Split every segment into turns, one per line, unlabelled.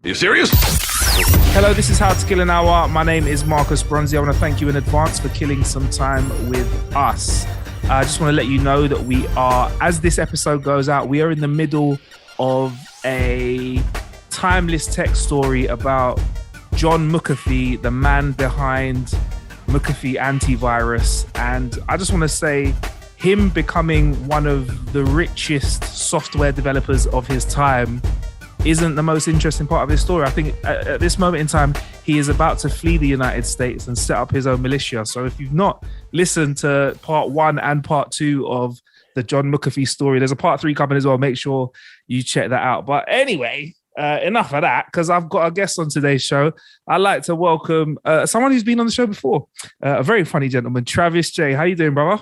Are you serious?
Hello, this is How to Kill an Hour. My name is Marcus Bronzy. I want to thank you in advance for killing some time with us. I just want to let you know that we are, as this episode goes out, we are in the middle of a timeless tech story about John McAfee, the man behind McAfee Antivirus. And I just want to say, him becoming one of the richest software developers of his time isn't the most interesting part of his story. I think at this moment in time, he is about to flee the United States and set up his own militia. So if you've not listened to part 1 and part 2 of the John McAfee story, there's a part 3 coming as well. Make sure you check that out. But anyway, enough of that, because I've got a guest on today's show. I'd like to welcome someone who's been on the show before, a very funny gentleman, Travis J. How you doing, brother?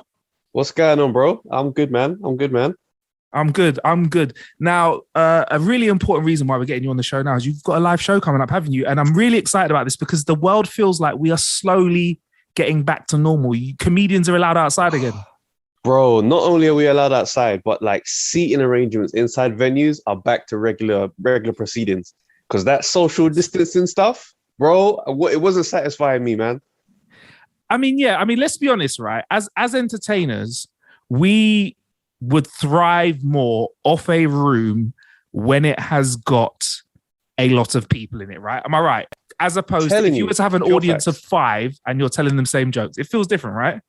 What's going on, bro? I'm good, man. I'm good. Now, a really important reason why we're getting you on the show now is you've got a live show coming up, haven't you? And I'm really excited about this because the world feels like we are slowly getting back to normal. Comedians are allowed outside again. Bro, not only are we allowed outside, but like seating arrangements inside venues are back to regular proceedings. Because that social distancing stuff, bro, it wasn't satisfying me, man.
I mean, let's be honest, right? As entertainers, we would thrive more off a room when it has got a lot of people in it, right? Am I right? As opposed to if you were to have an audience of 5 and you're telling them same jokes, it feels different, right?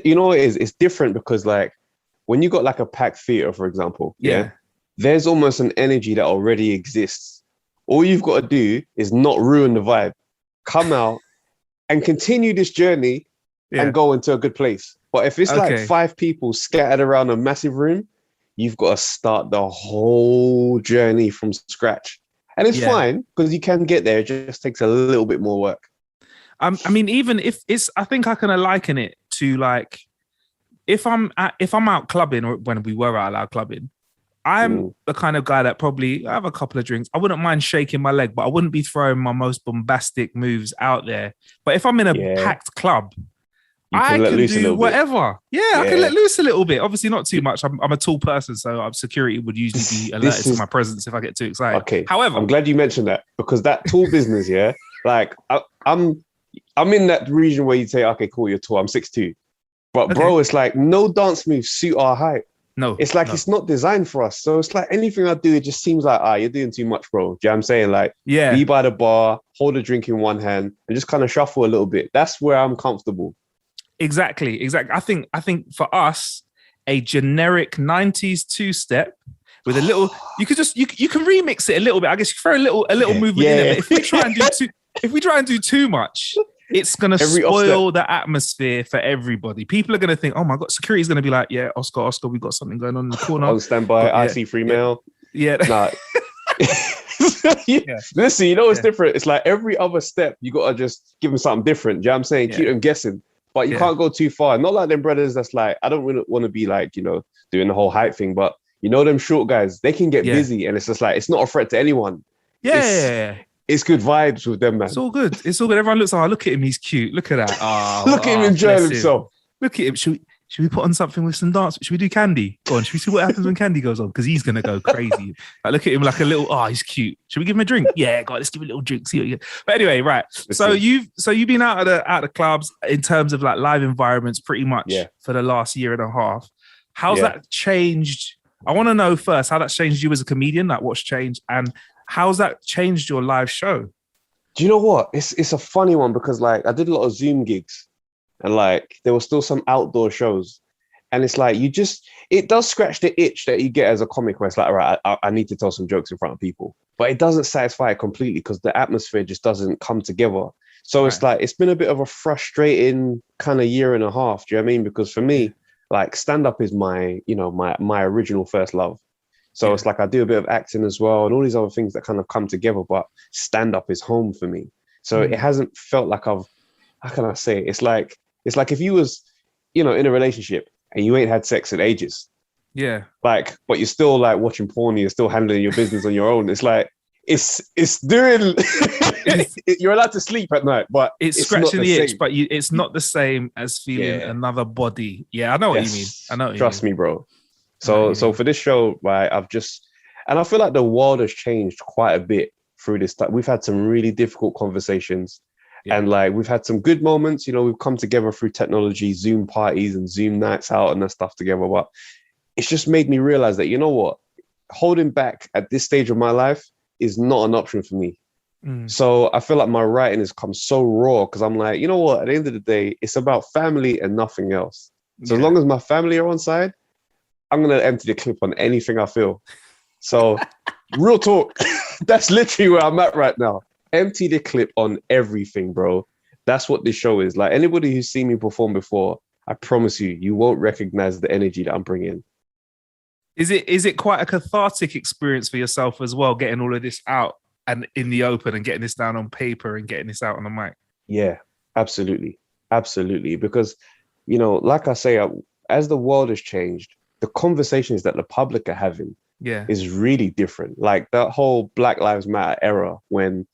You know what it is? It's different because like when you got like a packed theater, for example, there's almost an energy that already exists. All you've got to do is not ruin the vibe. Come out and continue this journey and go into a good place. But if it's like 5 people scattered around a massive room, you've got to start the whole journey from scratch. And it's fine because you can get there. It just takes a little bit more work.
I mean, even if it's, I think I can liken it to like, if I'm out clubbing, or when we were out clubbing, I'm the kind of guy that probably I have a couple of drinks. I wouldn't mind shaking my leg, but I wouldn't be throwing my most bombastic moves out there. But if I'm in a packed club, I can do whatever. I can let loose a little bit. Obviously, not too much. I'm a tall person, so security would usually be alerted to my presence if I get too excited.
Okay.
However,
I'm glad you mentioned that because that tall business, like I'm in that region where you say, okay, cool, you're tall. I'm 6'2", but bro, it's like no dance moves suit our height.
No,
it's like it's not designed for us. So it's like anything I do, it just seems like you're doing too much, bro. Do you know what I'm saying? Like, be by the bar, hold a drink in one hand, and just kind of shuffle a little bit. That's where I'm comfortable.
Exactly. I think for us, a generic 90s 2-step with a little, you can remix it a little bit. I guess you throw a little movement in it. But if we try and do too much, it's gonna spoil the atmosphere for everybody. People are gonna think, oh my god, security's gonna be like, yeah, Oscar, we've got something going on in the corner.
On standby, I see free mail.
Yeah.
Nah. Listen, you know it's different. It's like every other step, you gotta just give them something different. Do you know what I'm saying? Keep them guessing. But you can't go too far. Not like them brothers that's like, I don't really want to be like, doing the whole hype thing, but them short guys, they can get busy and it's just like, it's not a threat to anyone. It's good vibes with them, man.
It's all good. Everyone looks, look at him, he's cute. Look at that.
Look at him enjoying himself.
Look at him. Should we put on something with some dance? Should we do Candy? Go on, should we see what happens when Candy goes on? Because he's going to go crazy. Like, look at him like a little, he's cute. Should we give him a drink? Yeah, God, let's give him a little drink. See what you get. But anyway, right. So you've been out of the clubs in terms of like live environments pretty much for the last year and a half. How's that changed? I want to know first how that's changed you as a comedian, like what's changed, and how's that changed your live show?
Do you know what? It's a funny one because like I did a lot of Zoom gigs and like there were still some outdoor shows. And it's like, it does scratch the itch that you get as a comic where it's like, all right, I need to tell some jokes in front of people. But it doesn't satisfy it completely because the atmosphere just doesn't come together. So it's like, it's been a bit of a frustrating kind of year and a half. Do you know what I mean? Because for me, like stand-up is my original first love. So it's like I do a bit of acting as well and all these other things that kind of come together, but stand-up is home for me. So it hasn't felt like how can I say it? It's like if you was, in a relationship and you ain't had sex in ages.
Yeah.
Like, but you're still like watching porn, you're still handling your business on your own. It's like, it's doing, you're allowed to sleep at night, but
it's scratching the itch, but it's not the same as feeling another body. Yeah, I know what you mean. I know.
Trust me, bro. So for this show, right, and I feel like the world has changed quite a bit through this time. We've had some really difficult conversations.
Yeah.
And like we've had some good moments, you know, we've come together through technology, Zoom parties and Zoom nights out and that stuff together. But it's just made me realize that, you know what, holding back at this stage of my life is not an option for me. So I feel like my writing has come so raw because I'm like, you know what, at the end of the day, it's about family and nothing else. So as long as my family are on side, I'm going to empty the clip on anything I feel. So real talk, that's literally where I'm at right now. Empty the clip on everything, bro. That's what this show is. Like anybody who's seen me perform before, I promise you, you won't recognize the energy that I'm bringing.
Is it quite a cathartic experience for yourself as well, getting all of this out and in the open and getting this down on paper and getting this out on the mic?
Yeah, absolutely. Absolutely. Because, you know, like I say, as the world has changed, the conversations that the public are having is really different. Like that whole Black Lives Matter era when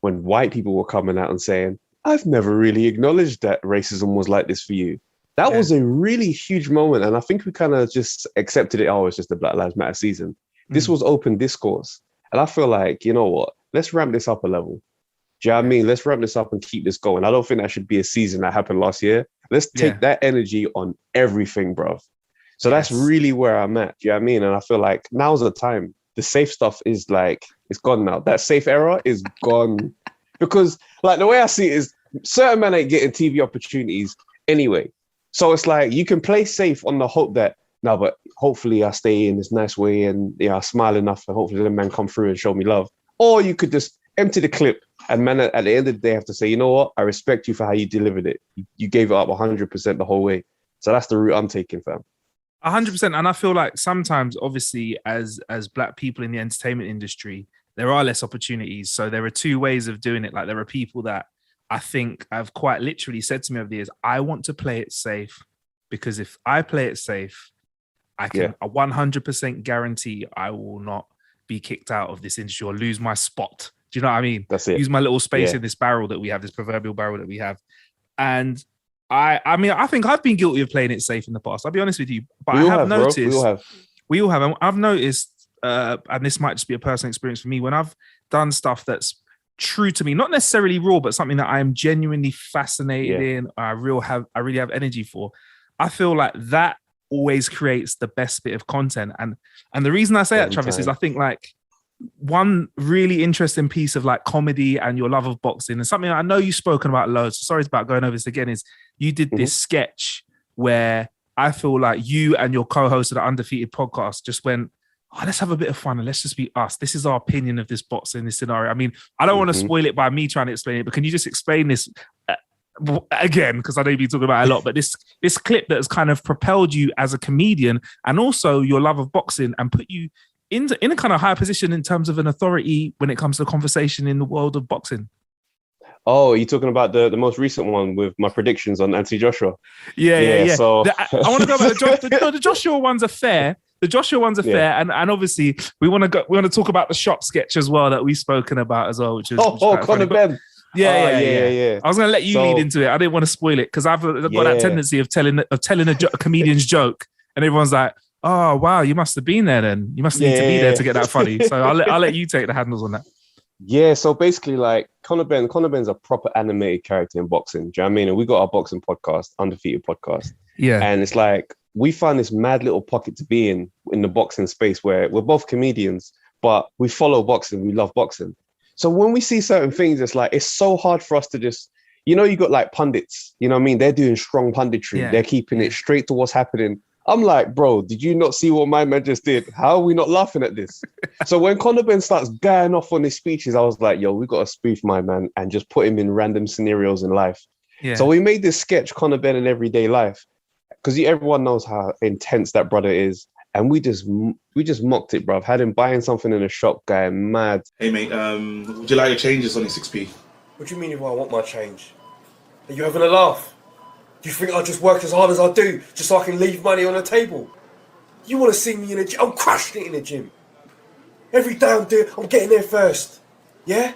white people were coming out and saying, I've never really acknowledged that racism was like this for you. That was a really huge moment. And I think we kind of just accepted it. Oh, it's just the Black Lives Matter season. This was open discourse. And I feel like, you know what, let's ramp this up a level. Do you know what I mean? Let's ramp this up and keep this going. I don't think that should be a season that happened last year. Let's take that energy on everything, bro. So that's really where I'm at. Do you know what I mean? And I feel like now's the time. The safe stuff is like, it's gone now. That safe era is gone. Because like the way I see it is certain men ain't getting TV opportunities anyway. So it's like you can play safe on the hope that, no, but hopefully I stay in this nice way and I smile enough and hopefully the man come through and show me love. Or you could just empty the clip and man, at the end of the day, have to say, you know what? I respect you for how you delivered it. You gave it up 100% the whole way. So that's the route I'm taking, fam.
100%. And I feel like sometimes, obviously, as Black people in the entertainment industry, there are less opportunities. So there are two ways of doing it. Like there are people that I think have quite literally said to me over the years, I want to play it safe because if I play it safe, I can 100% guarantee I will not be kicked out of this industry or lose my spot. Do you know what I mean?
That's it.
Use my little space in this barrel that we have, this proverbial barrel that we have. And I mean, I think I've been guilty of playing it safe in the past. I'll be honest with you, but I have noticed. We all have. And I've noticed, and this might just be a personal experience for me, when I've done stuff that's true to me, not necessarily raw, but something that I am genuinely fascinated in, I really have energy for. I feel like that always creates the best bit of content. And the reason I say that, Travis, is I think like one really interesting piece of like comedy and your love of boxing, and something I know you've spoken about loads, sorry about going over this again, is you did this sketch where I feel like you and your co-host of the Undefeated podcast just went, oh, let's have a bit of fun and let's just be us. This is our opinion of this boxing, this scenario. I mean, I don't want to spoil it by me trying to explain it, but can you just explain this again? Because I know you've been talking about it a lot, but this clip that has kind of propelled you as a comedian and also your love of boxing and put you in a kind of high position in terms of an authority when it comes to conversation in the world of boxing.
Oh, you're talking about the most recent one with my predictions on Anthony Joshua? Yeah. So
I want to go back to the Joshua ones are fair. The Joshua ones are fair, and obviously we want to talk about the shop sketch as well that we've spoken about as well, which is
Conor Benn.
Yeah. I was going to let you lead into it. I didn't want to spoil it because I've got that tendency of telling a comedian's joke, and everyone's like, "Oh wow, you must have been there. Then you must need to be there to get that funny." So I'll let you take the handles on that.
Yeah, so basically, like Conor Benn's a proper animated character in boxing. Do you know what I mean? And we got our boxing podcast, Undefeated podcast. Yeah, and it's like we find this mad little pocket to be in the boxing space where we're both comedians, but we follow boxing, we love boxing. So when we see certain things, it's like it's so hard for us to just, you got like pundits. You know what I mean? They're doing strong punditry. Yeah. They're keeping it straight to what's happening. I'm like, bro, did you not see what my man just did? How are we not laughing at this? So when Conor Benn starts going off on his speeches, I was like, yo, we got to spoof my man and just put him in random scenarios in life. Yeah. So we made this sketch, Conor Benn in everyday life, because everyone knows how intense that brother is. And we just mocked it, bro. Had him buying something in a shop, going mad.
Hey, mate, would you like your changes on your 6p?
What do you mean if I want my change? Are you having a laugh? Do you think I just work as hard as I do just so I can leave money on the table? You want to see me in the gym? I'm crushing it in the gym. Every day I'm getting there first. Yeah?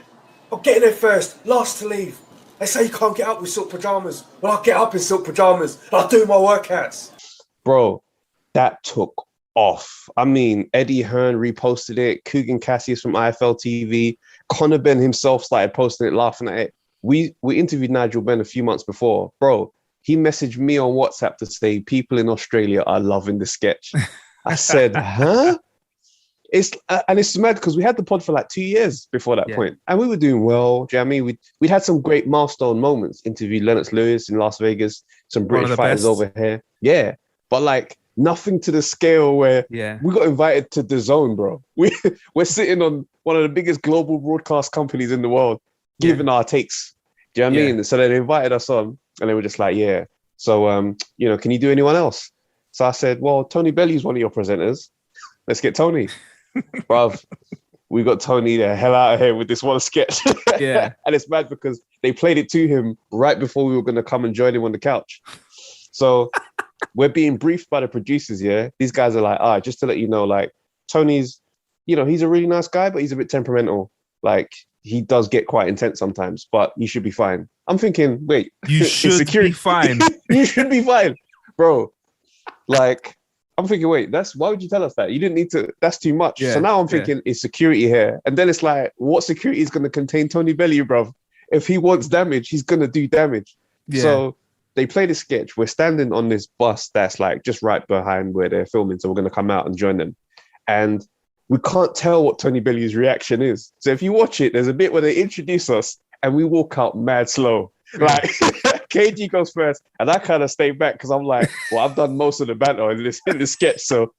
I'm getting there first. Last to leave. They say you can't get up with silk pajamas. Well, I get up in silk pajamas and I do my workouts.
Bro, that took off. I mean, Eddie Hearn reposted it. Coogan Cassius from IFL TV. Conor Ben himself started posting it, laughing at it. We interviewed Nigel Benn a few months before. Bro, he messaged me on WhatsApp to say people in Australia are loving the sketch. I said, huh? It's mad because we had the pod for like 2 years before that point, and we were doing well. Do you know what I mean? We had some great milestone moments. Interviewed Lennox Lewis in Las Vegas, some British fighters over here. Yeah, but like nothing to the scale where we got invited to DAZN, bro. We're sitting on one of the biggest global broadcast companies in the world, giving our takes. Do you know what I mean? So they invited us on, and they were just like, yeah. So you know, can you do anyone else? So I said, well, Tony Belly's one of your presenters. Let's get Tony. Bruv, we got Tony the hell out of here with this one sketch. And it's mad because they played it to him right before we were going to come and join him on the couch. So we're being briefed by the producers. These guys are like, all right, just to let you know, like, Tony's, you know, he's a really nice guy, but he's a bit temperamental. Like, he does get quite intense sometimes, but you should be fine. I'm thinking, wait,
you should be fine.
You should be fine, bro. Like, I'm thinking, wait, why would you tell us that? You didn't need to, that's too much. So now I'm thinking, is security here? And then it's like, what security is going to contain Tony Bellew, bro? If he wants damage, he's going to do damage. So they play the sketch. We're standing on this bus that's like just right behind where they're filming. So we're going to come out and join them. And we can't tell what Tony Bellew's reaction is. So if you watch it, there's a bit where they introduce us and we walk out mad slow. Like KG goes first, and I kind of stay back because I'm like, well, I've done most of the banter in this sketch, so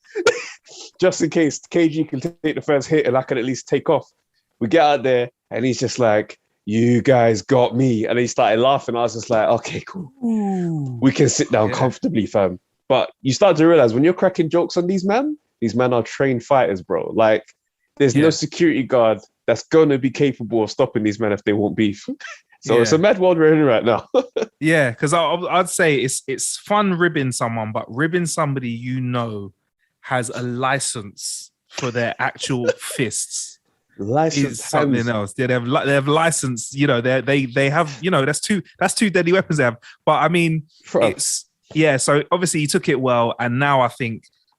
just in case KG can take the first hit and I can at least take off. We get out there, and he's just like, "You guys got me," and he started laughing. I was just like, "Okay, cool, we can sit down comfortably, fam." But you start to realize when you're cracking jokes on these men are trained fighters, bro. Like, there's no security guard that's gonna be capable of stopping these men if they want beef. So it's a mad world we're in right now.
Because I'd say it's fun ribbing someone, but ribbing somebody you know has a license for their actual fists.
License
is something else. They have license. You know, they have. You know, that's two deadly weapons they have. But I mean, it's So obviously you took it well, and now I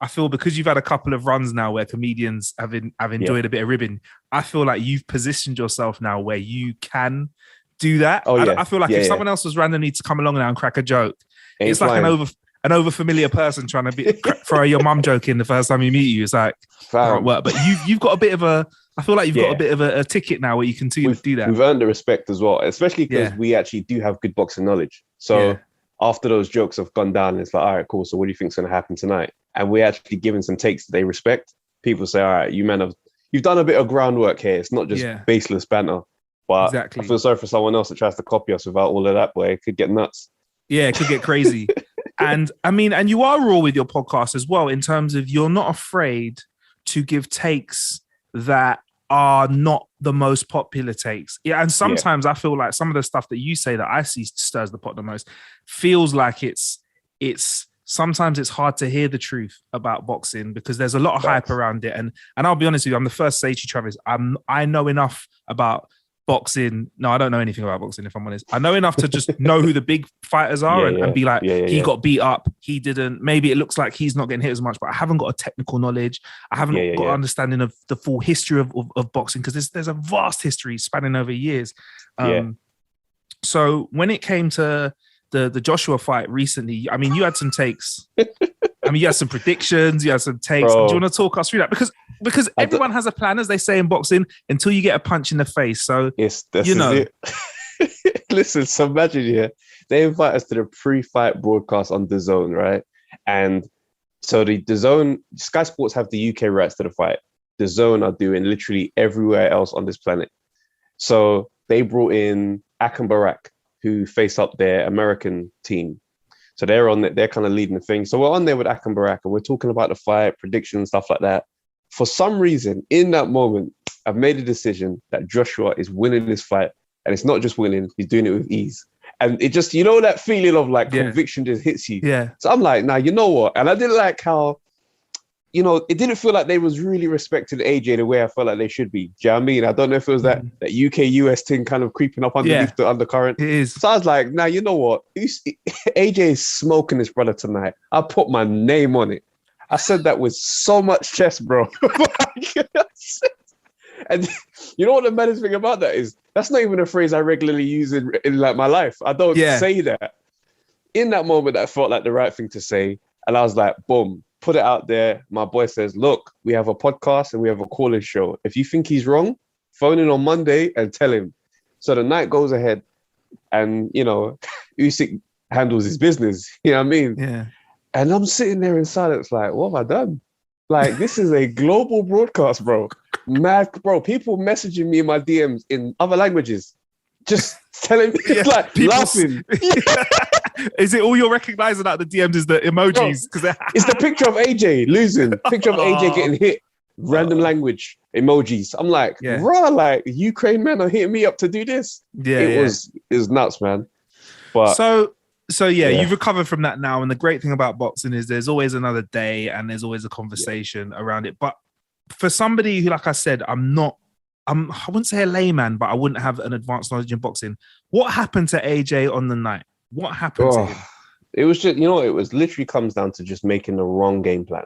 feel because you've had a couple of runs now where comedians have enjoyed a bit of ribbing. I feel like you've positioned yourself now where you can do that. I feel like if someone else was randomly to come along now and crack a joke, it's like an over-familiar person trying to throw your mum joke in the first time you meet you. It's like, can't work. But you've got a bit of a, I feel like you've got a bit of a ticket now where you can do that. We've
earned the respect as well, especially because we actually do have good boxing knowledge. So after those jokes have gone down, it's like, all right, cool. So what do you think's going to happen tonight? And we're actually giving some takes that they respect. People say, all right, you've done a bit of groundwork here. It's not just baseless banter. But I feel sorry for someone else that tries to copy us without all of that, boy. It could get nuts.
Yeah, it could get crazy. And I mean, and you are raw with your podcast as well, in terms of you're not afraid to give takes that are not the most popular takes. Yeah, and sometimes I feel like some of the stuff that you say that I see stirs the pot the most feels like it's sometimes it's hard to hear the truth about boxing because there's a lot of hype around it. And I'll be honest with you, I'm the first to say to you, Travis, I know enough about boxing. No, I don't know anything about boxing, if I'm honest. I know enough to just know who the big fighters are and be like, he got beat up, he didn't. Maybe it looks like he's not getting hit as much, but I haven't got a technical knowledge. I haven't got an understanding of the full history of boxing because there's a vast history spanning over years. So when it came to the Joshua fight recently, I mean, you had some takes. I mean, you had some predictions, you had some takes. Do you want to talk us through that? Because everyone has a plan, as they say in boxing, until you get a punch in the face. So,
you know. Listen, so imagine, they invite us to the pre-fight broadcast on DAZN, right? And so the DAZN, Sky Sports have the UK rights to the fight. DAZN are doing literally everywhere else on this planet. So they brought in Akam Barak, who face up their American team. So they're kind of leading the thing. So we're on there with Akam Barak and we're talking about the fight, predictions, stuff like that. For some reason, in that moment, I've made a decision that Joshua is winning this fight. And it's not just winning, he's doing it with ease. And it just, you know, that feeling of like conviction just hits you.
Yeah.
So I'm like, nah, you know what? And I didn't like how, you know, it didn't feel like they was really respecting AJ the way I felt like they should be. Do you know what I mean? I don't know if it was that UK-US thing kind of creeping up underneath the undercurrent.
It is.
So I was like, nah, you know what? AJ is smoking his brother tonight. I put my name on it. I said that with so much chest, bro. And you know what the maddest thing about that is? That's not even a phrase I regularly use in like my life. I don't say that. In that moment, that felt like the right thing to say. And I was like, boom, put it out there. My boy says, look, we have a podcast and we have a call-in show. If you think he's wrong, phone in on Monday and tell him. So the night goes ahead and, you know, Usyk handles his business. You know what I mean?
Yeah.
And I'm sitting there in silence like, what have I done? Like, this is a global broadcast, bro. Mad, bro. People messaging me in my DMs in other languages. Just telling me, like, laughing.
Is it all you're recognizing out the DMs is the emojis? Because
it's the picture of AJ losing, picture of AJ getting hit, random language emojis. I'm like, bro, like Ukraine men are hitting me up to do this. It was nuts, man. But
so you've recovered from that now, and the great thing about boxing is there's always another day and there's always a conversation around it. But for somebody who, like I said, I wouldn't say a layman, but I wouldn't have an advanced knowledge in boxing. What happened to AJ on the night? What happened to him?
It was just, it was literally comes down to just making the wrong game plan.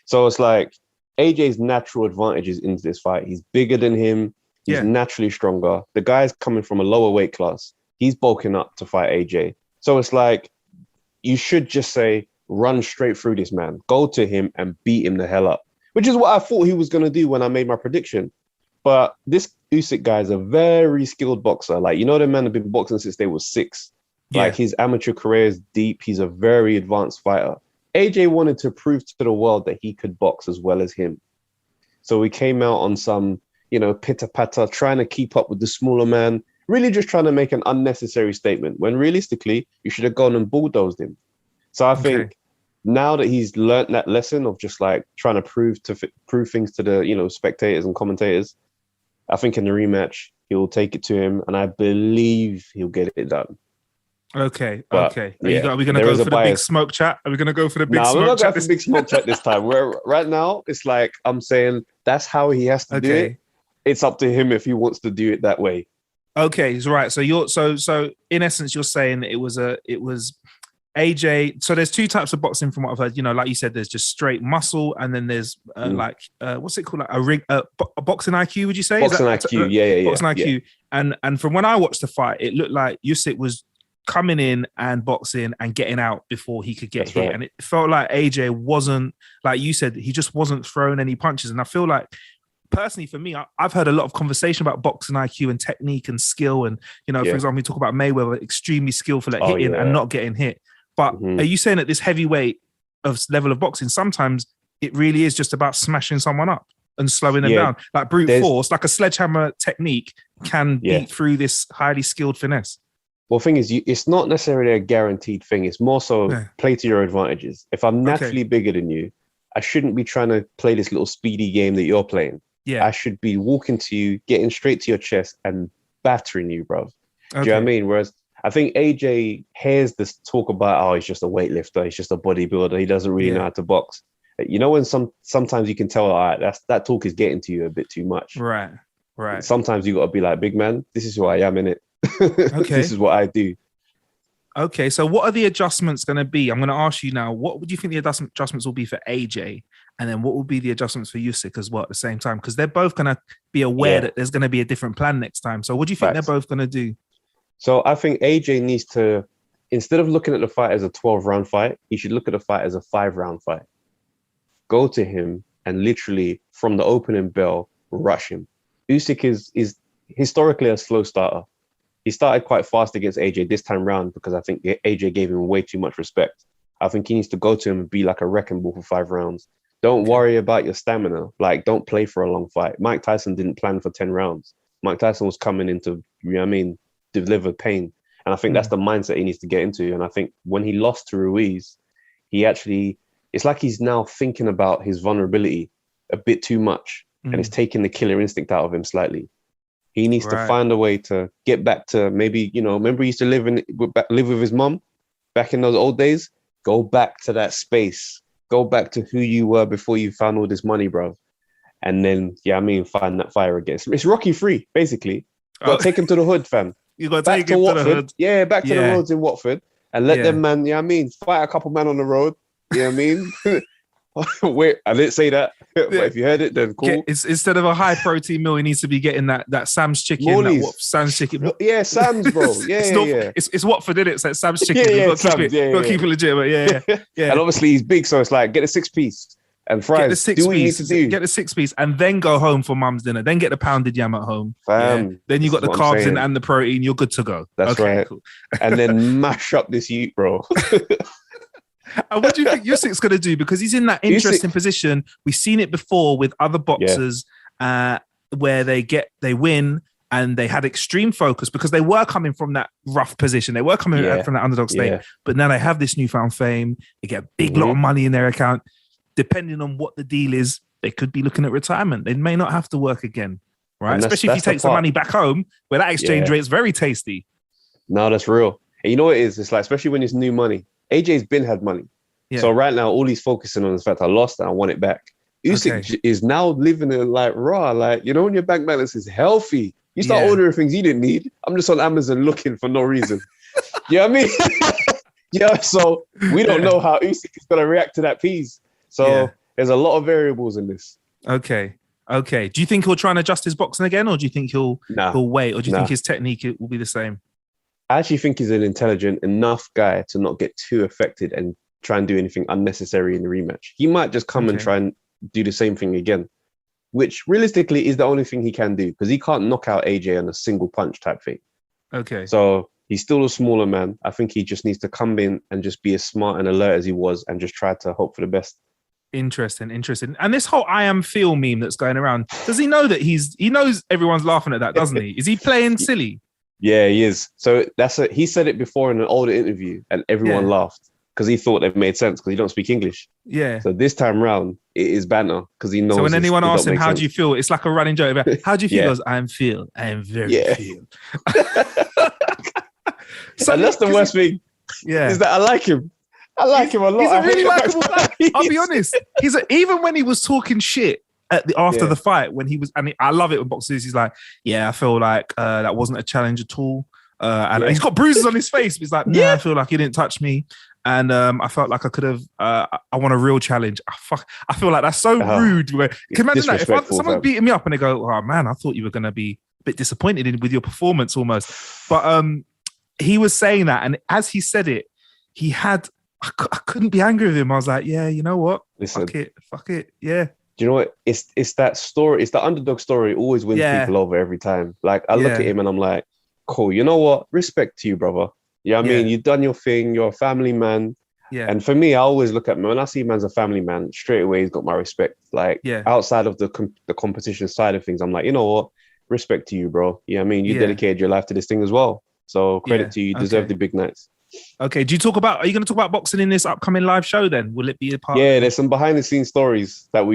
So it's like AJ's natural advantages into this fight. He's bigger than him. He's naturally stronger. The guy's coming from a lower weight class. He's bulking up to fight AJ. So it's like, you should just say, run straight through this man. Go to him and beat him the hell up. Which is what I thought he was going to do when I made my prediction. But this Usyk guy is a very skilled boxer. Like, the man have been boxing since they were 6. Like, his amateur career is deep. He's a very advanced fighter. AJ wanted to prove to the world that he could box as well as him. So he came out on some, pitter-patter, trying to keep up with the smaller man, really just trying to make an unnecessary statement, when realistically, you should have gone and bulldozed him. So I think now that he's learned that lesson of just like trying to prove things to the, spectators and commentators, I think in the rematch, he'll take it to him, and I believe he'll get it done.
Okay.
But,
are we going to go for the big smoke chat? Are we going to go for the big smoke chat?
No, we're not going for the big smoke chat this time. Right now, it's like I'm saying that's how he has to do it. It's up to him if he wants to do it that way.
Okay, right. So you're so in essence, you're saying that it was AJ. So there's 2 types of boxing from what I've heard. Like you said, there's just straight muscle, and then there's what's it called? Like a rig, a boxing IQ. Would you say?
Boxing IQ, yeah.
Boxing IQ. And from when I watched the fight, it looked like Usyk was coming in and boxing and getting out before he could get hit. Right. And it felt like AJ wasn't, like you said, he just wasn't throwing any punches. And I feel like, personally, for me, I've heard a lot of conversation about boxing IQ and technique and skill. And, for example, we talk about Mayweather, extremely skillful at hitting and not getting hit. But are you saying that this heavyweight of level of boxing, sometimes it really is just about smashing someone up and slowing them down? Like brute force, like a sledgehammer technique can beat through this highly skilled finesse.
Well, the thing is, it's not necessarily a guaranteed thing. It's more so play to your advantages. If I'm naturally bigger than you, I shouldn't be trying to play this little speedy game that you're playing.
Yeah.
I should be walking to you, getting straight to your chest and battering you, bro. Do you know what I mean? Whereas I think AJ hears this talk about, he's just a weightlifter, he's just a bodybuilder, he doesn't really know how to box. When sometimes you can tell, all right, that talk is getting to you a bit too much.
Right.
Sometimes you got to be like, big man, this is who I am, innit? This is what I do.
Okay, so what are the adjustments going to be? I'm going to ask you now, what would you think the adjustments will be for AJ? And then what will be the adjustments for Usyk as well at the same time? Because they're both going to be aware that there's going to be a different plan next time. So what do you think they're both going to do?
So I think AJ needs to, instead of looking at the fight as a 12-round fight, he should look at the fight as a 5-round fight. Go to him and literally, from the opening bell, rush him. Usyk is historically a slow starter. He started quite fast against AJ this time round because I think AJ gave him way too much respect. I think he needs to go to him and be like a wrecking ball for 5 rounds. Don't worry about your stamina. Like, don't play for a long fight. Mike Tyson didn't plan for 10 rounds. Mike Tyson was coming in to, deliver pain. And I think that's the mindset he needs to get into. And I think when he lost to Ruiz, it's like he's now thinking about his vulnerability a bit too much. And it's taking the killer instinct out of him slightly. He needs to find a way to get back to maybe, remember he used to live with his mum back in those old days? Go back to that space. Go back to who you were before you found all this money, bro. And then, find that fire again. It's Rocky 3, basically. Got to take him to the hood, fam.
You got to take him to the hood.
Yeah, back to the roads in Watford. And let them, fight a couple men on the road. You know what I mean? Wait, I didn't say that. But if you heard it, then cool.
Instead of a high protein meal, he needs to be getting that Sam's chicken. Sam's chicken.
Yeah, Sam's, bro. Yeah.
It's Watford, isn't it? So it's Sam's chicken.
Yeah,
Got to keep it legit. But yeah.
And obviously he's big, so it's like get a 6-piece and fries.
Get the six
do what you need
piece.
to do.
Get the 6-piece, and then go home for mum's dinner. Then get the pounded yam at home.
Fam,
Then you got the
that's what I'm
carbs in
saying.
and the protein. You're good to go.
That's right.
Cool.
And then mash up this youth, bro.
And what do you think Usyk's going to do? Because he's in that interesting position. We've seen it before with other boxers where they win and they had extreme focus because they were coming from that rough position. They were coming from that underdog state. But now they have this newfound fame. They get a big lot of money in their account. Depending on what the deal is, they could be looking at retirement. They may not have to work again, right? Especially if you take some money back home where that exchange rate is very tasty.
No, that's real. And you know what it is? It's like, especially when it's new money. AJ's been had money. Yeah. So right now, all he's focusing on is the fact I lost and I want it back. Usyk is now living it like raw. Like, you know, when your bank balance is healthy, you start ordering things you didn't need. I'm just on Amazon looking for no reason. You know what I mean? So we don't know how Usyk is going to react to that piece. So there's a lot of variables in this.
Okay. Do you think he'll try and adjust his boxing again, or do you think he'll wait, or do you think his technique will be the same?
I actually think he's an intelligent enough guy to not get too affected and try and do anything unnecessary in the rematch. He might just come and try and do the same thing again, which realistically is the only thing he can do because he can't knock out AJ on a single punch type thing.
Okay.
So he's still a smaller man. I think he just needs to come in and just be as smart and alert as he was and just try to hope for the best.
Interesting. And this whole I am feel meme that's going around, does he know that he knows everyone's laughing at that, doesn't he? Is he playing silly?
Yeah, he is. So he said it before in an older interview and everyone laughed because he thought it made sense because he don't speak English. Yeah. So this time round, it is banter because he knows.
So when anyone asks him, how do you feel? It's like a running joke. How do you feel? He goes, I am very feel.
So and that's the worst thing. Yeah. Is that I like him. I like him a lot.
He's a really likable guy. I'll be honest. Even when he was talking shit after the fight, when he was, and I love it when boxers, he's like, I feel like that wasn't a challenge at all. And he's got bruises on his face. But he's like, I feel like he didn't touch me. And I felt like I could have, I want a real challenge. I feel like that's so rude. Can you imagine that? If someone's beating me up and they go, oh man, I thought you were going to be a bit disappointed with your performance almost. But he was saying that. And as he said it, he had, I couldn't be angry with him. I was like, you know what? Listen, fuck it. Yeah.
Do you know what? It's that story. It's the underdog story. Always wins people over every time. Like I look at him and I'm like, cool. You know what? Respect to you, brother. You know what I mean? You've done your thing. You're a family man. Yeah. And for me, I always look at him when I see man's a family man. Straight away, he's got my respect. Like outside of the competition side of things, I'm like, you know what? Respect to you, bro. You know what I mean? You dedicated your life to this thing as well. So credit to you. You deserve the big nights.
Okay. Are you going to talk about boxing in this upcoming live show then? Will it be a part?
Yeah, there's some behind the scenes stories that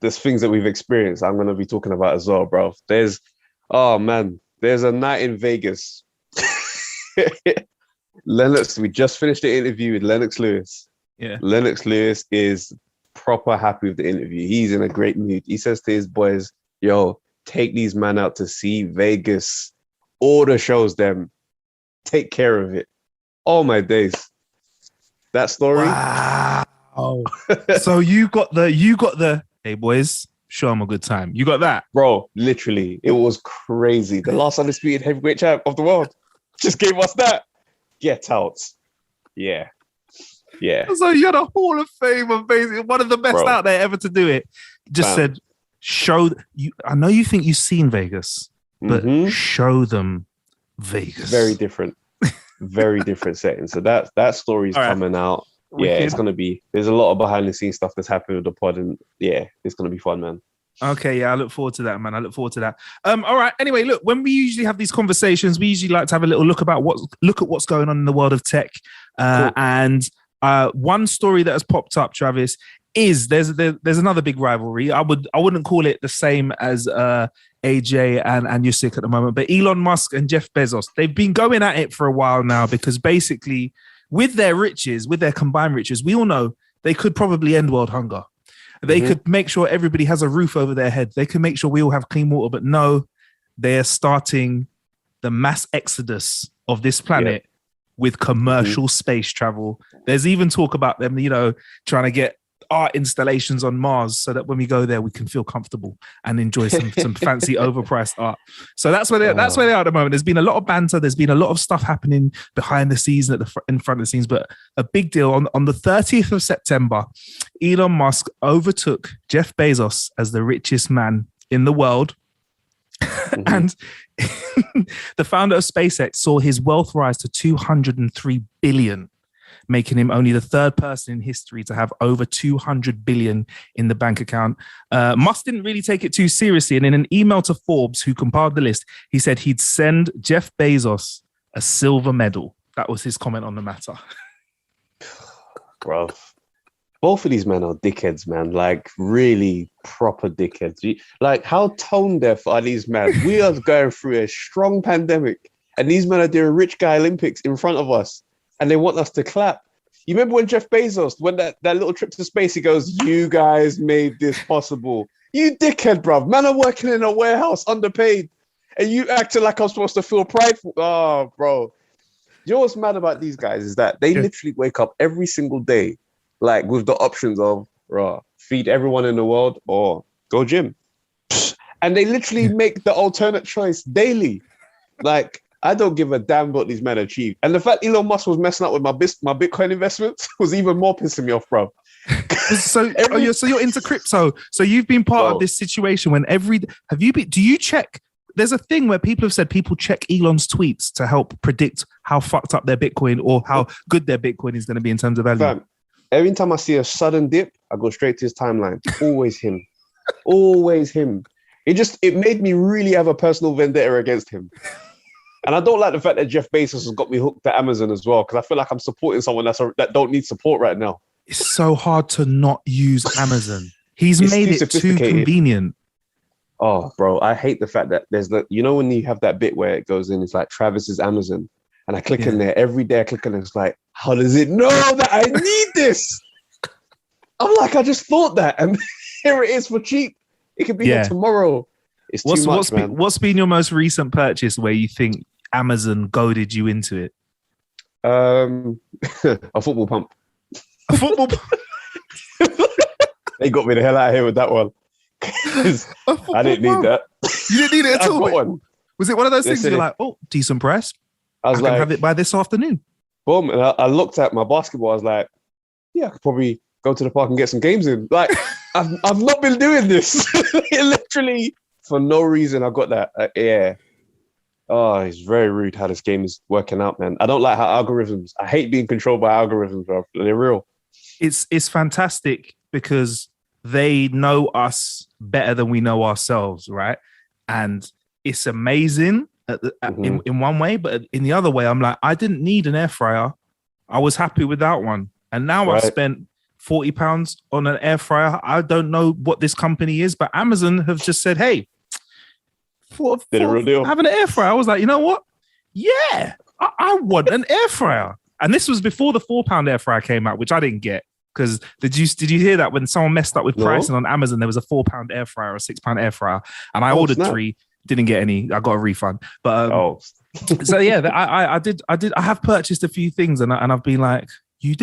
there's things that we've experienced. I'm going to be talking about as well, bro. There's a night in Vegas. We just finished the interview with Lennox Lewis. Yeah. Lennox Lewis is proper happy with the interview. He's in a great mood. He says to his boys, yo, take these men out to see Vegas. Order shows them. Take care of it. Oh my days. That story.
Wow. So you got the hey boys, show them a good time. You got that?
Bro, literally. It was crazy. The last undisputed heavyweight champ of the world just gave us that. Get out. Yeah.
So you had a Hall of Fame of basically one of the best out there ever to do it. Just said, show you. I know you think you've seen Vegas, but show them Vegas.
Very different setting. So that story's coming out. Wicked. Yeah, it's gonna be. There's a lot of behind the scenes stuff that's happening with the pod, and it's gonna be fun, man.
Okay, I look forward to that, man. All right. Anyway, look, when we usually have these conversations, we usually like to have a little look at what's going on in the world of tech. Cool. And one story that has popped up, Travis, is there's another big rivalry. I wouldn't call it the same as AJ and Usyk at the moment, but Elon Musk and Jeff Bezos, they've been going at it for a while now because basically with their combined riches, we all know they could probably end world hunger. They could make sure everybody has a roof over their head. They can make sure we all have clean water, but no, they're starting the mass exodus of this planet with commercial space travel. There's even talk about them, trying to get art installations on Mars so that when we go there, we can feel comfortable and enjoy some fancy overpriced art. So that's where that's where they are at the moment. There's been a lot of banter. There's been a lot of stuff happening behind the scenes, in front of the scenes, but a big deal on the 30th of September, Elon Musk overtook Jeff Bezos as the richest man in the world. And the founder of SpaceX saw his wealth rise to 203 billion, making him only the third person in history to have over 200 billion in the bank account. Musk didn't really take it too seriously. And in an email to Forbes, who compiled the list, he said he'd send Jeff Bezos a silver medal. That was his comment on the matter.
Bro, both of these men are dickheads, man. Like, really proper dickheads. Like, how tone deaf are these men? We are going through a strong pandemic, and these men are doing rich guy Olympics in front of us, and they want us to clap. You remember when Jeff Bezos, when that little trip to space, he goes, "You guys made this possible." You dickhead, bruv. Man are working in a warehouse, underpaid, and you acting like I'm supposed to feel prideful. Oh, bro. You know what's mad about these guys is that they literally wake up every single day, like with the options of feed everyone in the world or go gym. And they literally make the alternate choice daily. Like, I don't give a damn what these men achieve. And the fact Elon Musk was messing up with my Bitcoin investments was even more pissing me off, bro.
So you're into crypto. So you've been part of this situation when do you check? There's a thing where people have said people check Elon's tweets to help predict how fucked up their Bitcoin or how good their Bitcoin is going to be in terms of value.
Fam, every time I see a sudden dip, I go straight to his timeline. Always him. Always him. It made me really have a personal vendetta against him. And I don't like the fact that Jeff Bezos has got me hooked to Amazon as well, because I feel like I'm supporting someone that don't need support right now.
It's so hard to not use Amazon. He's made it too convenient.
Oh, bro, I hate the fact that there's when you have that bit where it goes in, it's like Travis's Amazon. And I click in there every day. I click on it. It's like, how does it know that I need this? I'm like, I just thought that. And here it is for cheap. It could be here tomorrow. It's too much, man.
What's been your most recent purchase where you think Amazon goaded you into it?
A football pump.
A football pump?
They got me the hell out of here with that one. I didn't need that.
You didn't need it at all?
I got one.
Was it one of those things where you're like, oh, decent price? I can have it by this afternoon.
Boom. And I looked at my basketball. I was like, yeah, I could probably go to the park and get some games in. Like, I've not been doing this. Literally, for no reason, I got that. Yeah. Oh, it's very rude how this game is working out, man. I don't like how I hate being controlled by algorithms, bro. They're real.
It's fantastic because they know us better than we know ourselves, right? And it's amazing in one way, but in the other way, I'm like, I didn't need an air fryer. I was happy with that one. And now I've spent £40 on an air fryer. I don't know what this company is, but Amazon have just said, hey, for having an air fryer. I was like, you know what? Yeah, I want an air fryer. And this was before the £4 air fryer came out, which I didn't get. Because did you hear that when someone messed up with pricing on Amazon, there was a £4 air fryer or a £6 air fryer, and I ordered 3, didn't get any. I got a refund. But so yeah, I have purchased a few things, and I've been like, you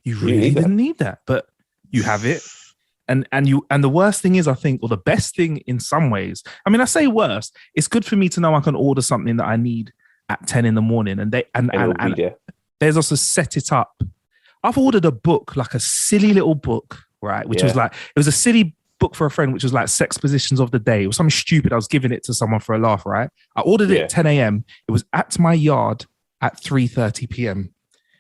really didn't need that, but you have it. And the worst thing is, I think, or the best thing in some ways, I mean, I say worst, it's good for me to know I can order something that I need at 10 in the morning, and there's also set it up. I've ordered a book, like a silly little book, right? Which was like, it was a silly book for a friend, which was like Sex Positions of the Day. It was something stupid. I was giving it to someone for a laugh, right? I ordered it at 10 a.m. It was at my yard at 3:30 p.m.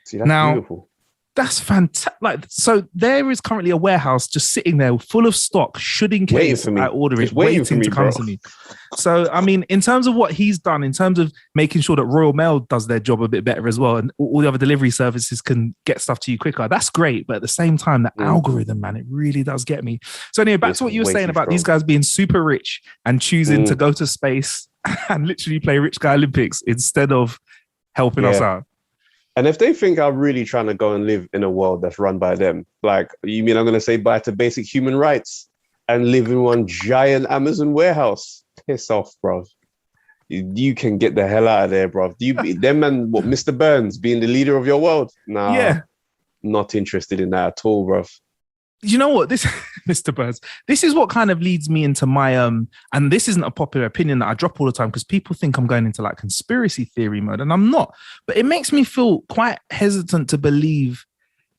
See, that's beautiful.
That's fantastic. Like, so there is currently a warehouse just sitting there full of stock, should in case I order it, waiting to come to me. So, I mean, in terms of what he's done, in terms of making sure that Royal Mail does their job a bit better as well, and all the other delivery services can get stuff to you quicker, that's great. But at the same time, the algorithm, man, it really does get me. So anyway, back to what you were saying about these guys being super rich and choosing to go to space and literally play Rich Guy Olympics instead of helping us out.
And if they think I'm really trying to go and live in a world that's run by them, like, you mean I'm going to say bye to basic human rights and live in one giant Amazon warehouse? Piss off, bro. You can get the hell out of there, bro. Them and what, Mr. Burns being the leader of your world? Nah, not interested in that at all, bro.
You know what? This, Mr. Burns, this is what kind of leads me into my and this isn't a popular opinion that I drop all the time because people think I'm going into like conspiracy theory mode, and I'm not. But it makes me feel quite hesitant to believe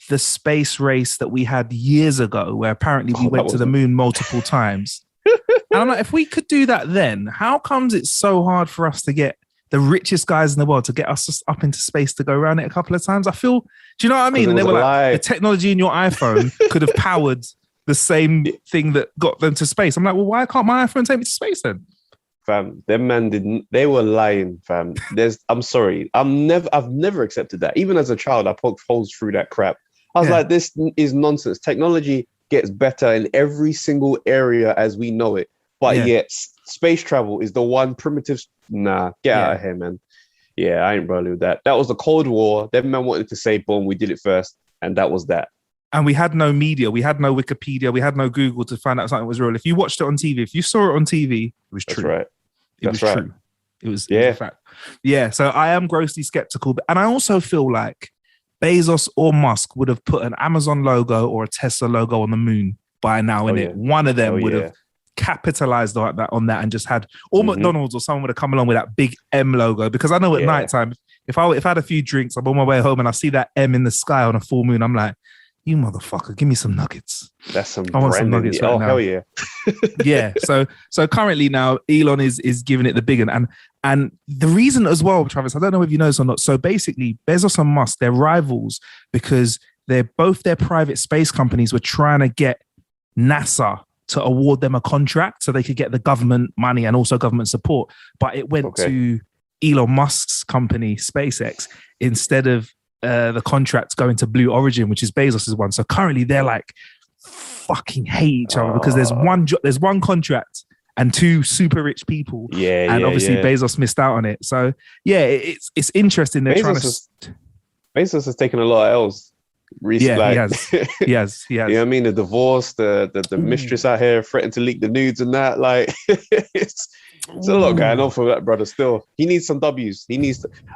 the space race that we had years ago, where apparently we went to the moon multiple times. And I'm like, if we could do that then, how comes it's so hard for us to get the richest guys in the world to get us up into space to go around it a couple of times? I feel, do you know what I mean? And they were like, the technology in your iPhone could have powered the same thing that got them to space. I'm like, well, why can't my iPhone take me to space then?
Fam, them man didn't. They were lying, fam. I'm sorry. I've never accepted that. Even as a child, I poked holes through that crap. I was like, this is nonsense. Technology gets better in every single area as we know it. But yet, space travel is the one primitive. Nah, get out of here, man. Yeah, I ain't rolling with that. That was the Cold War. Them men wanted to say, boom, we did it first. And that was that.
And we had no media. We had no Wikipedia. We had no Google to find out something was real. If you watched it on TV, if you saw it on TV, it was true.
That's right.
It was true. It was a fact. Yeah, so I am grossly skeptical. And I also feel like Bezos or Musk would have put an Amazon logo or a Tesla logo on the moon by now, innit? One of them would have capitalized on that and just had, or McDonald's or someone would have come along with that big M logo, because I know at nighttime, if I had a few drinks, I'm on my way home and I see that M in the sky on a full moon, I'm like, you motherfucker, give me some nuggets.
That's some
I want some nuggets right now.
Hell yeah.
Yeah. So currently now Elon is giving it the big one. And the reason as well, Travis, I don't know if you know this or not. So basically Bezos and Musk, they're rivals because they're both their private space companies were trying to get NASA to award them a contract so they could get the government money and also government support. But it went to Elon Musk's company, SpaceX, instead of the contracts going to Blue Origin, which is Bezos's one. So currently they're like fucking hate each other because there's one contract and two super rich people. And obviously Bezos missed out on it. So it's interesting. They're
Bezos has taken a lot of L's.
Recently. He has.
You know what I mean? The divorce, the mistress out here threatened to leak the nudes and that. Like, it's a lot going on for that brother still. He needs some W's.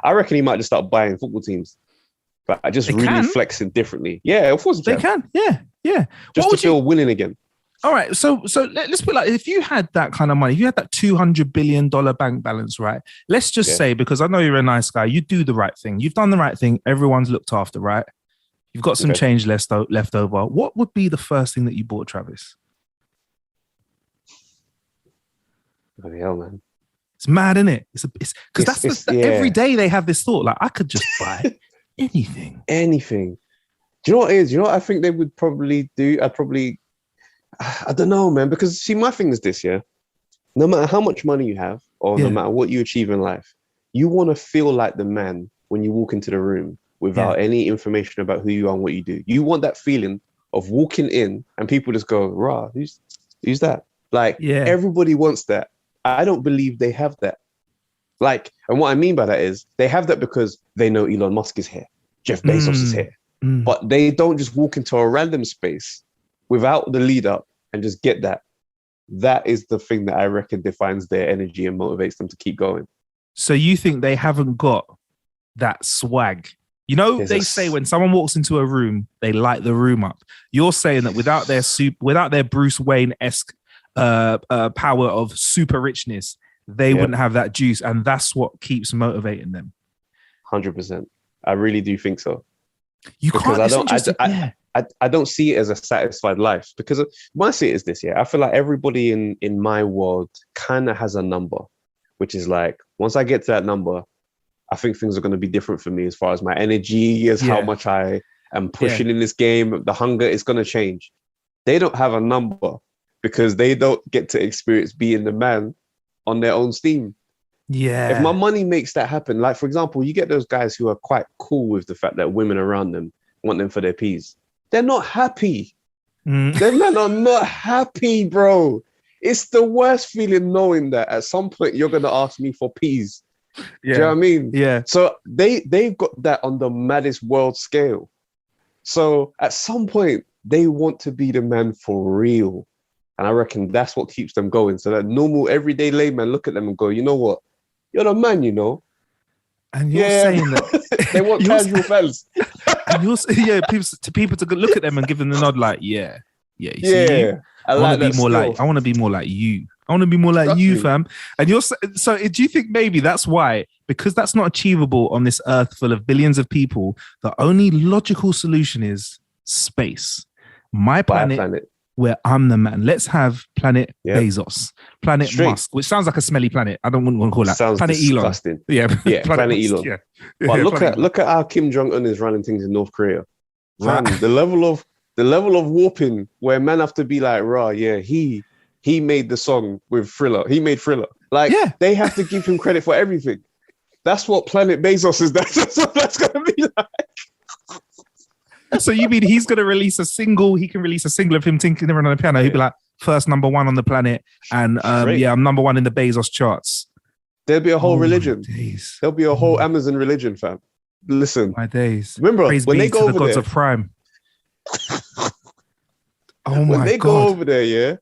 I reckon he might just start buying football teams. But I just flexing differently. Yeah, of course
they can. Yeah.
Just to feel winning again.
All right. So let's put like, if you had that kind of money, if you had that $200 billion bank balance, right? Let's just say, because I know you're a nice guy, you do the right thing. You've done the right thing. Everyone's looked after, right? You've got some change left over. What would be the first thing that you bought, Travis?
Bloody hell, man.
It's mad, isn't it? It's because every day they have this thought, like, I could just buy anything.
Anything. Do you know what it is? You know what I think they would probably do? I don't know, man. Because see, my thing is this, no matter how much money you have or no matter what you achieve in life, you want to feel like the man when you walk into the room without any information about who you are and what you do. You want that feeling of walking in and people just go, rah, who's that? Like, everybody wants that. I don't believe they have that. Like, and what I mean by that is they have that because they know Elon Musk is here. Jeff Bezos is here. But they don't just walk into a random space without the lead up and just get that. That is the thing that I reckon defines their energy and motivates them to keep going.
So you think they haven't got that swag? You know, they say when someone walks into a room, they light the room up. You're saying that without their Bruce Wayne-esque power of super richness, they wouldn't have that juice, and that's what keeps motivating them.
100%. I really do think so.
I
don't see it as a satisfied life, because when I see it as this, I feel like everybody in my world kind of has a number, which is like, once I get to that number, I think things are going to be different for me as far as my energy, as how much I am pushing in this game. The hunger is going to change. They don't have a number because they don't get to experience being the man on their own steam. Yeah. If my money makes that happen, like, for example, you get those guys who are quite cool with the fact that women around them want them for their peas. They're not happy. Them men are not happy, bro. It's the worst feeling knowing that at some point you're going to ask me for peas. Do you know what I mean? Yeah. So they've got that on the maddest world scale. So at some point, they want to be the man for real. And I reckon that's what keeps them going. So that normal, everyday layman look at them and go, you know what? You're the man, you know?
And you're saying that...
they want casual fellas.
And you're people to look at them and give them the nod like, yeah. Yeah, you see,
Yeah, I
want
like
to
that
be more
skill.
like. I want to be more like you. I want to be more like you,
Exactly.
fam. And so. Do you think maybe that's why? Because that's not achievable on this earth full of billions of people. The only logical solution is space. My
Buy a
planet,
planet.
where I'm the man. Let's have planet
Yep.
Bezos, planet
Straight.
Musk, which sounds like a smelly planet. I don't want to call that
Sounds
planet
disgusting.
Elon. Yeah,
Yeah, planet
Musk,
Elon.
Yeah.
But
Yeah,
look
planet
at
Elon.
look at how Kim Jong Un is running things in North Korea.
Right.
Man, the level of warping where men have to be like, rah, yeah, he made the song with Thriller. He made Thriller. Like,
Yeah.
they have to give him credit for everything. That's what Planet Bezos is. That's what that's gonna be like.
So you mean he's going to release a single? He can release a single of him tinkering around on the piano. He'd be like first #1 on the planet, and
Straight.
yeah, I'm #1 in the Bezos charts.
There'll be a whole
Oh, my
religion.
days.
There'll be a whole Amazon religion, fam. Listen,
My days.
remember
Praise
when
be
they go
to the
over
gods
there,
of Prime. Oh
when
my
they go
god!
over there, yeah,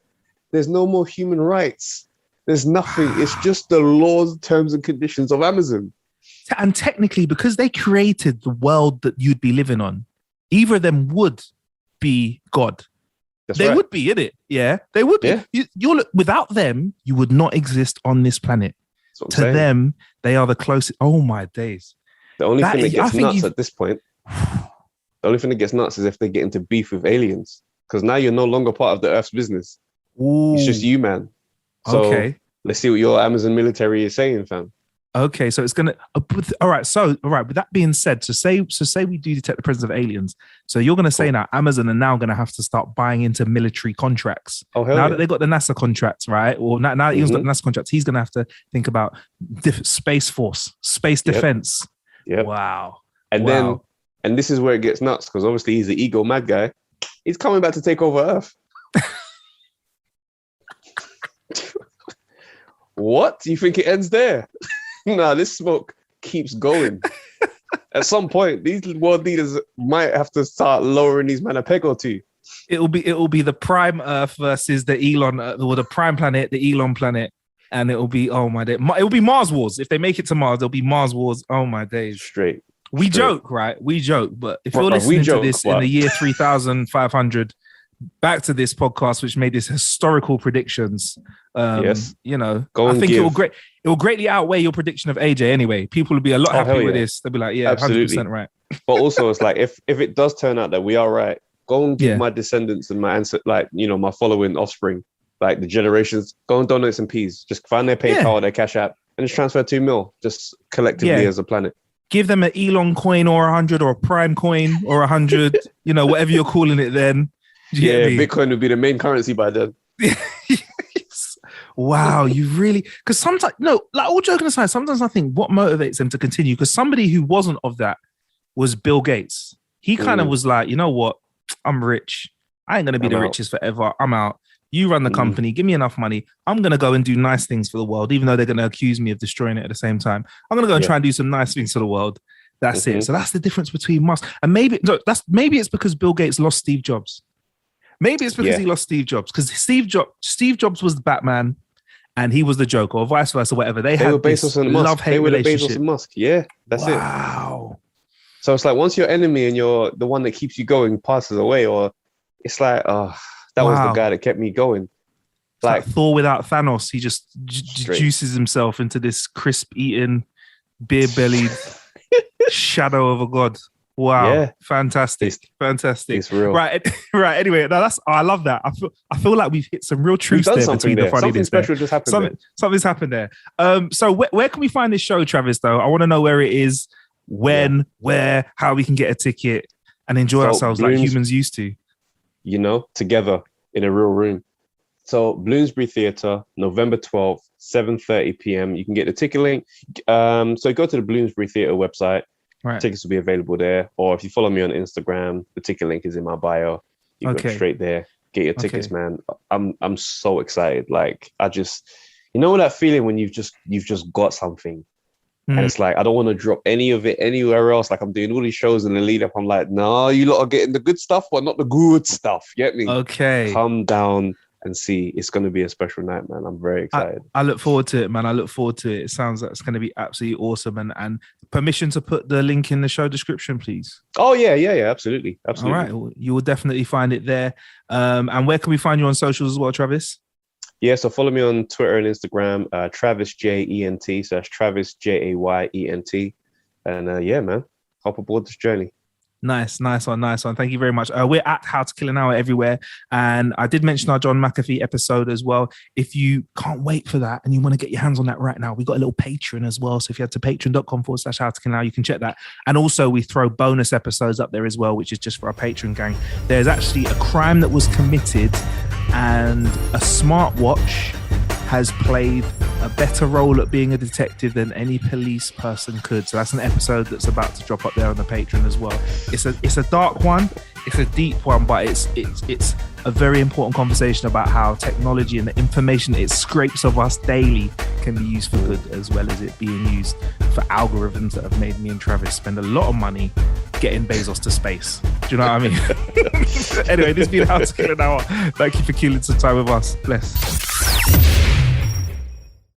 there's no more human rights. There's nothing. It's just the laws, terms, and conditions of Amazon.
And technically, because they created the world that you'd be living on, either of them would be God.
That's
They
right.
would be, innit? Yeah, they would be.
Yeah.
You're without them, you would not exist on this planet.
That's what I'm
To
saying.
them, they are the closest. Oh my days!
The only
That
thing
is-
that
I
gets
think
nuts
you've-
at this point, the only thing that gets nuts is if they get into beef with aliens. Because now you're no longer part of the Earth's business. It's just you, man. So
Okay.
let's see what your Amazon military is saying, fam.
Okay, so it's gonna. All right. So, all right. With that being said, say we do detect the presence of aliens. So you're gonna say
Cool.
now Amazon are now gonna have to start buying into military contracts.
Oh, hell
Now
yeah.
that they got the NASA contracts, right? Or now that Elon's got the NASA contracts, he's gonna have to think about space force, space
Yep.
defense.
Yep.
Wow.
And
Wow.
and this is where it gets nuts, because obviously he's the ego mad guy. He's coming back to take over Earth. What? You think it ends there? Nah, this smoke keeps going. At some point, these world leaders might have to start lowering these men a peg or two.
It'll be the prime Earth versus the Elon, or the prime planet, the Elon planet, and it'll be oh my day. It'll be Mars Wars. If they make it to Mars, there'll be Mars Wars. Oh my days.
Straight.
We
Straight.
joke, right? We joke, but if you're
Bruh, we
listening to
joke,
this in
but-
the year 3500, back to this podcast, which made this historical predictions,
Yes.
you know,
Go
I
and
think
give.
it will greatly outweigh your prediction of AJ anyway. People will be a lot
Oh,
happy
hell
with
yeah.
this. They'll be like, yeah,
Absolutely.
100% right.
But also, it's like if it does turn out that we are right, go and give
Yeah.
my descendants and my like my following offspring, like the generations, go and donate some peas. Just find their PayPal,
Yeah.
their Cash App, and just transfer 2 mil, just collectively
Yeah.
as a planet.
Give them an Elon coin or 100 or a prime coin or 100, you know, whatever you're calling it then. Do you
Yeah,
get me?
Bitcoin would be the main currency by then.
Yes. Wow, you really, because sometimes, no, like all joking aside, sometimes I think what motivates them to continue, because somebody who wasn't of that was Bill Gates. He kind of was like, you know what, I'm rich. I ain't going to be
I'm
the
out.
richest forever. I'm out. You run the
Mm.
company, give me enough money. I'm going to go and do nice things for the world, even though they're going to accuse me of destroying it at the same time. I'm going to go and
Yeah.
try and do some nice things for the world. That's
Mhm.
it. So that's the difference between Musk. And maybe it's because Bill Gates lost Steve Jobs. Maybe it's because
Yeah.
he lost Steve Jobs, because Steve Jobs was the Batman and he was the Joker, or vice versa, whatever. They
They
had
were
this
Bezos and Musk.
love-hate
They were the Bezos
relationship.
and Musk. Yeah, that's it.
Wow.
So it's like once your enemy and you're the one that keeps you going passes away, or it's like, oh, that was
Wow.
the guy that kept me going.
It's like
Like,
Thor without Thanos. He just
Straight.
juices himself into this crisp-eating, beer-bellied shadow of a god. Wow.
Yeah.
Fantastic. Fantastic.
it's real.
Right. Right. Anyway, no, I love that. I feel like we've hit some real
We've
truths
done
there
something
between the
there. Something
funniness there.
special just happened.
Something's happened there. So where can we find this show, Travis? Though I want to know where it is, when, where, how we can get a ticket and enjoy
So,
ourselves like
Bloom's-
humans used to.
Together in a real room. So Bloomsbury Theatre, November 12th, 7:30 p.m. You can get the ticket link. So go to the Bloomsbury Theatre website.
Right.
Tickets will be available there. Or if you follow me on Instagram, the ticket link is in my bio. You go
Okay.
straight there. Get your tickets,
Okay.
man. I'm so excited. Like that feeling when you've just got something.
Mm.
And it's like, I don't want to drop any of it anywhere else. Like I'm doing all these shows in the lead up. I'm like, no, you lot are getting the good stuff, but not the good stuff. Get me?
Okay.
Come down and see. It's going to be a special night, man. I'm very excited.
I look forward to it, man. I look forward to it. It sounds like it's going to be absolutely awesome. And permission to put the link in the show description, please.
Oh yeah, absolutely.
All right, well, you will definitely find it there. And where can we find you on socials as well, Travis?
Yeah, so follow me on Twitter and Instagram, Travis Jent. So that's Travis Jayent. And yeah, man, hop aboard this journey.
Nice one. Thank you very much. We're at How to Kill an Hour everywhere. And I did mention our John McAfee episode as well. If you can't wait for that and you want to get your hands on that right now, we've got a little Patreon as well. So if you head to patreon.com/How to Kill an Hour, you can check that. And also we throw bonus episodes up there as well, which is just for our Patreon gang. There's actually a crime that was committed and a smartwatch has played a better role at being a detective than any police person could. So that's an episode that's about to drop up there on the Patreon as well. It's a dark one, it's a deep one, but it's a very important conversation about how technology and the information it scrapes of us daily can be used for good, as well as it being used for algorithms that have made me and Travis spend a lot of money getting Bezos to space. Do you know what I mean? Anyway, this has been How to Kill an Hour. Thank you for killing some time with us. Bless.